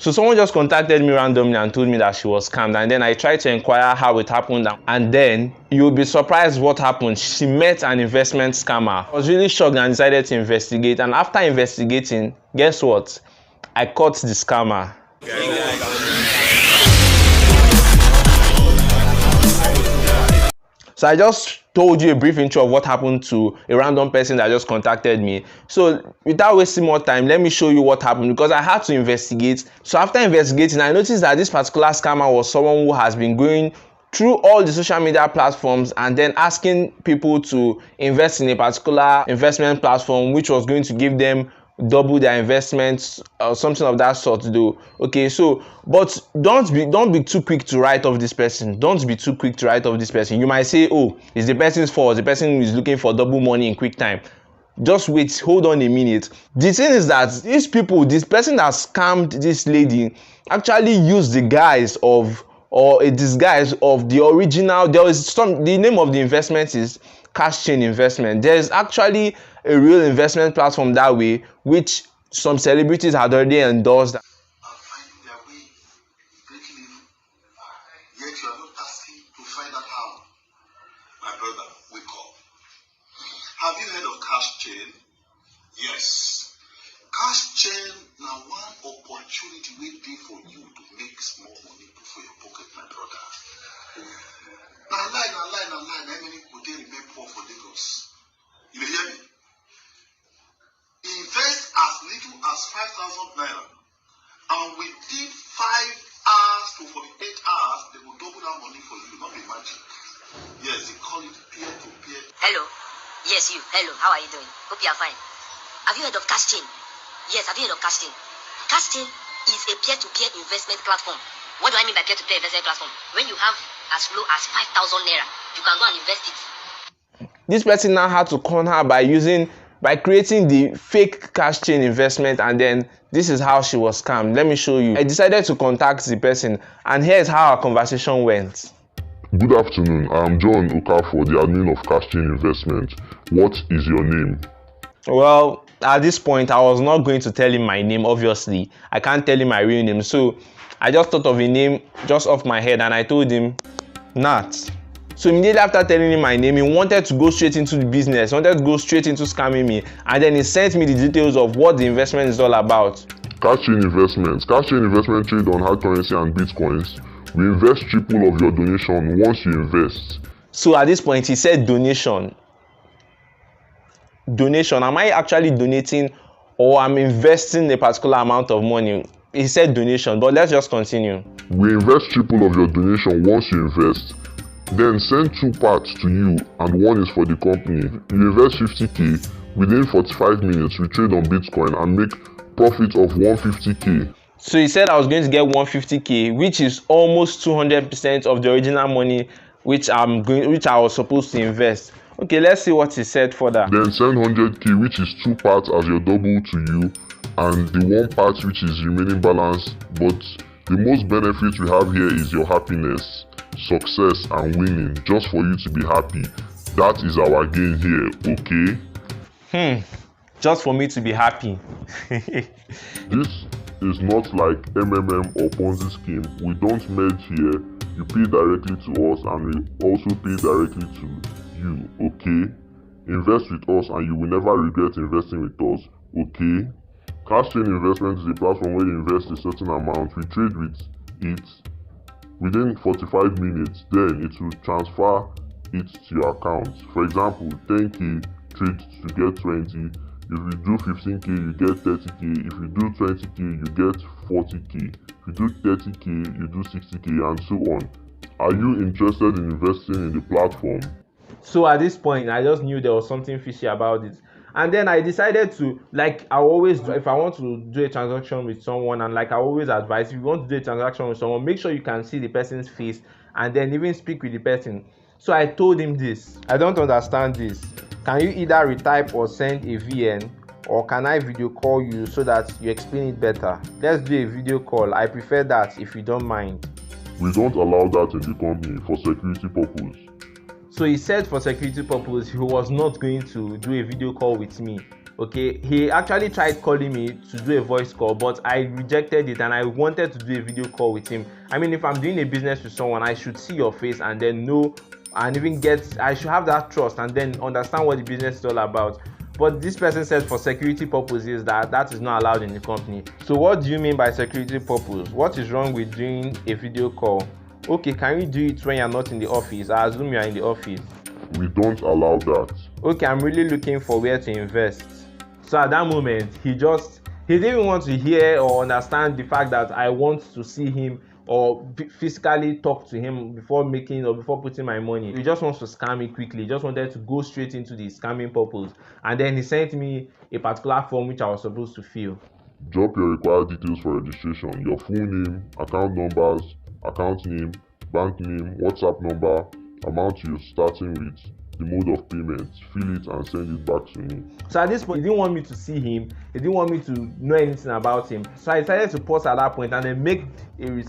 So someone just contacted me randomly and told me that she was scammed, and then I tried to inquire how it happened, and then you'll be surprised what happened. She met an investment scammer. I was really shocked and decided to investigate, and after investigating, guess what? I caught the scammer. So I just told you a brief intro of what happened to a random person that just contacted me. So without wasting more time, let me show you what happened, because I had to investigate. So after investigating, I noticed that this particular scammer was someone who has been going through all the social media platforms and then asking people to invest in a particular investment platform which was going to give them double their investments or something of that sort though. Okay, so but don't be too quick to write off this person. Don't be too quick to write off this person. You might say, oh, it's the person's fault, the person is looking for double money in quick time. Just wait, hold on a minute. The thing is that these people, this person that scammed this lady actually used the guise of, or a disguise of the original. There is some, the name of the investment is cash chain investment. There is actually a real investment platform that way, which some celebrities had already endorsed. Are finding their way, breaking even. Yet you are not asking to find out how. My brother, wake up. Have you heard of cash chain? Yes. Cash chain now one opportunity waiting for you to make small money for your pocket, my brother. Now lie, how many people they remain poor for Lagos? You hear me? Invest as little as 5,000 naira, and within 5 hours to 48 hours, they will double that money for you. Not be magic. Yes, they call it peer-to-peer. Hello. Yes, you. Hello. How are you doing? Hope you are fine. Have you heard of cash chain? Yes, have you heard of cash chain? Cash chain is a peer-to-peer investment platform. What do I mean by peer-to-peer investment platform? When you have as low as 5,000 naira, you can go and invest it. This person now had to con her by creating the fake cash chain investment, and then this is how she was scammed. Let me show you. I decided to contact the person, and here's how our conversation went. Good afternoon, I am John Okafor, the admin of Cash Chain Investment. What is your name? Well, at this point, I was not going to tell him my name, obviously. I can't tell him my real name, so I just thought of a name just off my head, and I told him, Nat. So immediately after telling him my name, he wanted to go straight into the business, wanted to go straight into scamming me, and then he sent me the details of what the investment is all about. Cash Chain Investments. Cash Chain Investment trade on hard currency and bitcoins. We invest triple of your donation once you invest. So at this point, he said donation. Donation. Am I actually donating, or I'm investing a particular amount of money? He said donation, but let's just continue. We invest triple of your donation once you invest. Then send 2 parts to you, and 1 is for the company. You invest 50k, within 45 minutes we trade on Bitcoin and make profit of 150k. So he said I was going to get 150k, which is almost 200% of the original money which I was supposed to invest. Okay, let's see what he said further. Then send 100k, which is 2 parts as your double to you, and the 1 part which is remaining balance. But the most benefit we have here is your happiness, success and winning, just for you to be happy. That is our gain here, okay? Just for me to be happy. This is not like MMM or Ponzi scheme. We don't merge here. You pay directly to us and we also pay directly to you, okay? Invest with us and you will never regret investing with us, okay? Cash Chain Investment is a platform where you invest a certain amount. We trade with it within 45 minutes, then it will transfer it to your account. For example, 10k trade to get 20. If you do 15k, you get 30k. If you do 20k, you get 40k. If you do 30k, you do 60k, and so on. Are you interested in investing in the platform? So at this point, I just knew there was something fishy about it. And then I decided to, like I always do, if I want to do a transaction with someone, and like I always advise, if you want to do a transaction with someone, make sure you can see the person's face and then even speak with the person. So I told him this. I don't understand this. Can you either retype or send a VN, or can I video call you so that you explain it better? Let's do a video call. I prefer that if you don't mind. We don't allow that in the company for security purpose. So he said for security purpose he was not going to do a video call with me. Okay, he actually tried calling me to do a voice call, but I rejected it and I wanted to do a video call with him. I mean, if I'm doing a business with someone, I should see your face and then know and even I should have that trust and then understand what the business is all about. But this person said for security purposes that is not allowed in the company. So what do you mean by security purpose? What is wrong with doing a video call? Okay, can you do it when you're not in the office? I assume you're in the office. We don't allow that. Okay, I'm really looking for where to invest. So at that moment, he didn't even want to hear or understand the fact that I want to see him or physically talk to him before putting my money. He just wants to scam me quickly. He just wanted to go straight into the scamming purpose. And then he sent me a particular form which I was supposed to fill. Drop your required details for registration: your full name, account numbers, account name, bank name, WhatsApp number, amount you're starting with, the mode of payment. Fill it and send it back to me. So at this point, he didn't want me to see him. He didn't want me to know anything about him. So I decided to pause at that point and then make an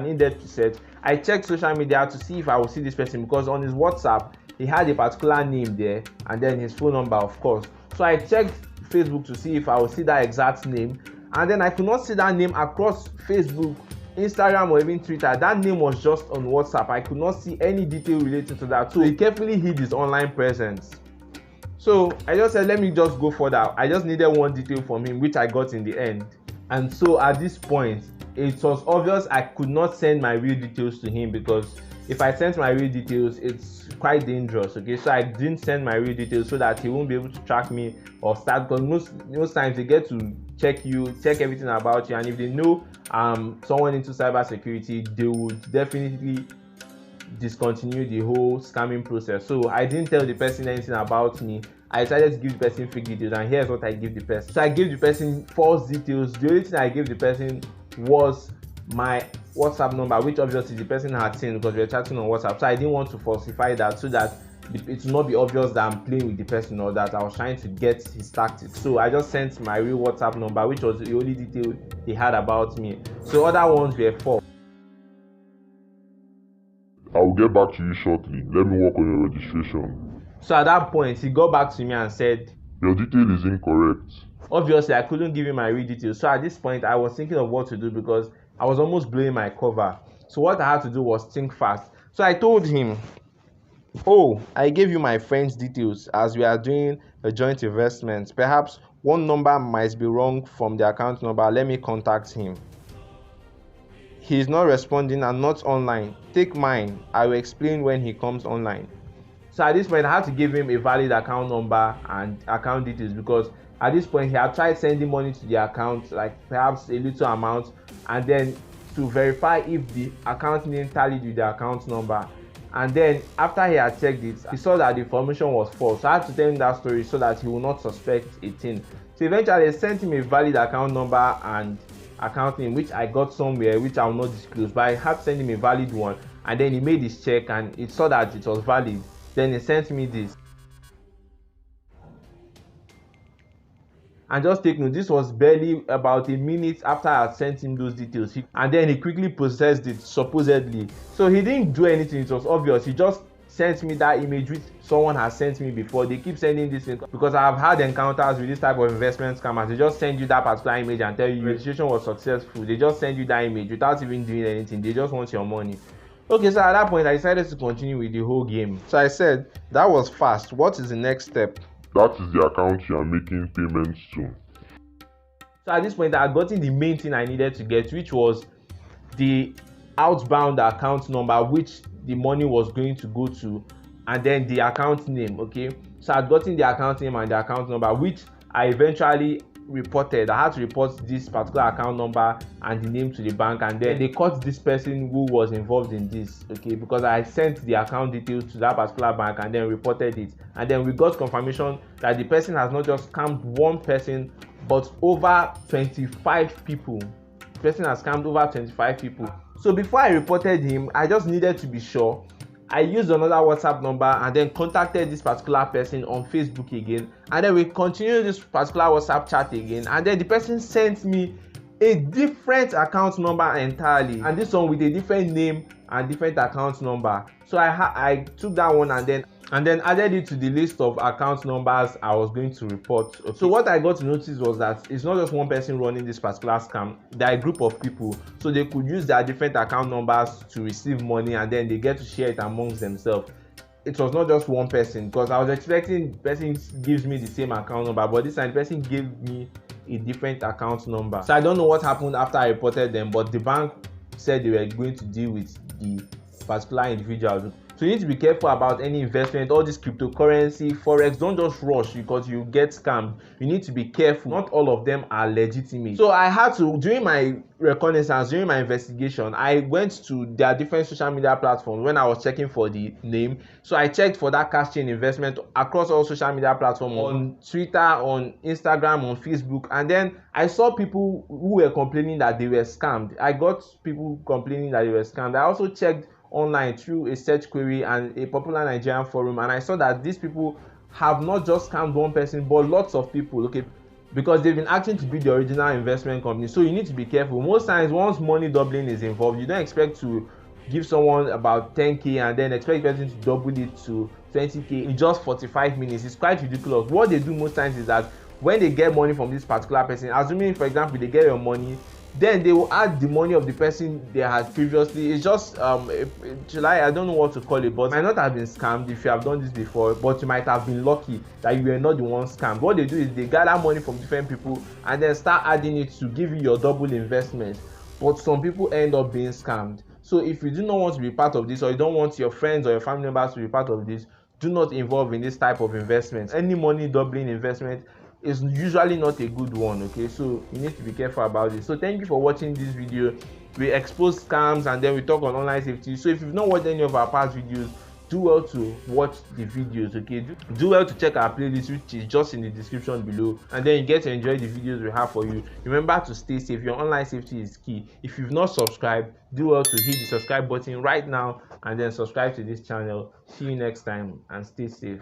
in-depth research. I checked social media to see if I would see this person, because on his WhatsApp, he had a particular name there and then his phone number, of course. So I checked Facebook to see if I would see that exact name, and then I could not see that name across Facebook, Instagram, or even Twitter. That name was just on WhatsApp. I could not see any detail related to that. So he carefully hid his online presence. So I just said, let me just go further. I just needed one detail from him, which I got in the end. And so at this point, it was obvious I could not send my real details to him, because if I sent my real details, it's quite dangerous. Okay, so I didn't send my real details so that he won't be able to track me or start, because most times they get to check everything about you, and if they know someone into cybersecurity, they would definitely discontinue the whole scamming process. So I didn't tell the person anything about me. I decided to give the person fake details, and here's what I gave the person. So I gave the person false details. The only thing I gave the person was my WhatsApp number, which obviously the person had seen because we were chatting on WhatsApp. So I didn't want to falsify that so that it will not be obvious that I'm playing with the person or that I was trying to get his tactics. So I just sent my real WhatsApp number, which was the only detail he had about me. So other ones were false. I will get back to you shortly. Let me work on your registration. So at that point, he got back to me and said, your detail is incorrect. Obviously, I couldn't give him my real details. So at this point, I was thinking of what to do because I was almost blowing my cover. So what I had to do was think fast. So I told him, oh, I gave you my friend's details as we are doing a joint investment. Perhaps one number might be wrong from the account number. Let me contact him. He is not responding and not online. Take mine. I will explain when he comes online. So at this point, I had to give him a valid account number and account details, because at this point he had tried sending money to the account, like perhaps a little amount, and then to verify if the account name tallied with the account number. And then after he had checked it, he saw that the information was false. So I had to tell him that story so that he will not suspect a thing. So eventually I sent him a valid account number and account name, which I got somewhere, which I will not disclose, but I had to send him a valid one. And then he made his check and he saw that it was valid. Then he sent me this. And just take note, this was barely about a minute after I had sent him those details, and then he quickly processed it, supposedly. So he didn't do anything. It was obvious. He just sent me that image which someone has sent me before. They keep sending this because I have had encounters with this type of investment scammers. They just send you that particular image and tell you registration was successful. They just send you that image without even doing anything. They just want your money. Okay, so at that point I decided to continue with the whole game. So I said, that was fast. What is the next step? That is the account you are making payments to. So at this point, I had gotten the main thing I needed to get, which was the outbound account number, which the money was going to go to, and then the account name. Okay, so I had gotten the account name and the account number, which I eventually reported. I had to report this particular account number and the name to the bank, and then they caught this person who was involved in this. Okay, because I sent the account details to that particular bank and then reported it, and then we got confirmation that the person has not just scammed one person but over 25 people. The person has scammed over 25 people. So before I reported him, I just needed to be sure. I used another WhatsApp number and then contacted this particular person on Facebook again, and then we continued this particular WhatsApp chat again, and then the person sent me a different account number entirely, and this one with a different name and different account number. So I took that one and then and then added it to the list of account numbers I was going to report. Okay. So what I got to notice was that it's not just one person running this particular scam. There are a group of people, so they could use their different account numbers to receive money, and then they get to share it amongst themselves. It was not just one person, because I was expecting the person gives me the same account number, but this time the person gave me a different account number. So I don't know what happened after I reported them, but the bank said they were going to deal with the particular individual. So you need to be careful about any investment, all this cryptocurrency, forex. Don't just rush because you get scammed. You need to be careful. Not all of them are legitimate. So I had to, during my reconnaissance, during my investigation, I went to their different social media platforms when I was checking for the name. So I checked for that cash chain investment across all social media platforms, on Twitter, on Instagram, on Facebook, and then I saw people who were complaining that they were scammed. I got people complaining that they were scammed. I also checked online through a search query and a popular Nigerian forum, and I saw that these people have not just scammed one person but lots of people, okay, because they've been acting to be the original investment company. So you need to be careful. Most times once money doubling is involved, you don't expect to give someone about 10k and then expect the person to double it to 20k in just 45 minutes. It's quite ridiculous. What they do most times is that when they get money from this particular person, assuming for example they get your money, then they will add the money of the person they had previously. It's just I don't know what to call it, but you might not have been scammed if you have done this before, but you might have been lucky that you were not the one scammed. What they do is they gather money from different people and then start adding it to give you your double investment, but some people end up being scammed. So if you do not want to be part of this, or you don't want your friends or your family members to be part of this, do not involve in this type of investment. Any money doubling investment is usually not a good one, okay? So you need to be careful about it. So thank you for watching this video. We expose scams and then we talk on online safety. So if you've not watched any of our past videos, do well to watch the videos, okay? Do well to check our playlist, which is just in the description below, and then you get to enjoy the videos we have for you. Remember to stay safe. Your online safety is key. If you've not subscribed, do well to hit the subscribe button right now and then subscribe to this channel. See you next time and stay safe.